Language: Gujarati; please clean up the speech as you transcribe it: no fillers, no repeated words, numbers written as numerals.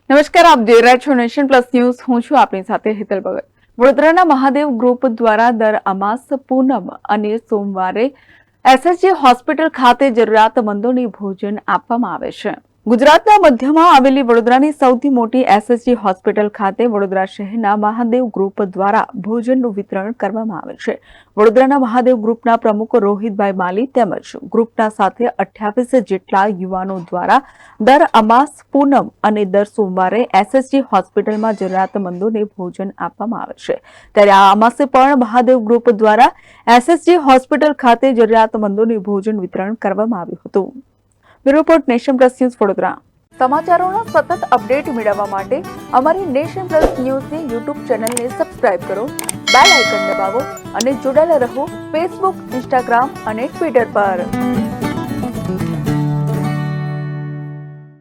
નમસ્કાર, આપ જોઈ રહ્યા છો નેશન પ્લસ ન્યૂઝ. હું છું આપની સાથે હેતલ ભગત. વડોદરાના મહાદેવ ગ્રુપ દ્વારા દર અમાસ, પૂનમ અને સોમવારે એસએસજી હોસ્પિટલ ખાતે જરૂરિયાતમંદોને ભોજન આપવામાં આવે છે. ગુજરાતના મધ્યમાં આવેલી વડોદરાની સૌથી મોટી એસએસજી હોસ્પિટલ ખાતે વડોદરા શહેરના મહાદેવ ગ્રુપ દ્વારા ભોજનનું વિતરણ કરવામાં આવે છે. વડોદરાના મહાદેવ ગ્રુપના પ્રમુખ રોહિતભાઈ માલી તેમજ ગ્રુપના સાથે 28 જેટલા યુવાનો દ્વારા દર અમાસ, પૂનમ અને દર સોમવારે એસએસજી હોસ્પિટલમાં જરૂરિયાતમંદોને ભોજન આપવામાં આવે છે. ત્યારે આ અમાસે પણ મહાદેવ ગ્રુપ દ્વારા એસએસજી હોસ્પિટલ ખાતે જરૂરિયાતમંદોને ભોજન વિતરણ કરવામાં આવ્યું હતું. Report Nation Plus News Vadodara. સમાચારોના સતત અપડેટ મેળવવા માટે અમારી નેશન પ્લસ ન્યૂઝની યુટ્યુબ ચેનલને સબસ્ક્રાઇબ કરો, બેલ આઇકન દબાવો અને જોડાયેલા રહો ફેસબુક, ઇન્સ્ટાગ્રામ અને ટ્વિટર પર.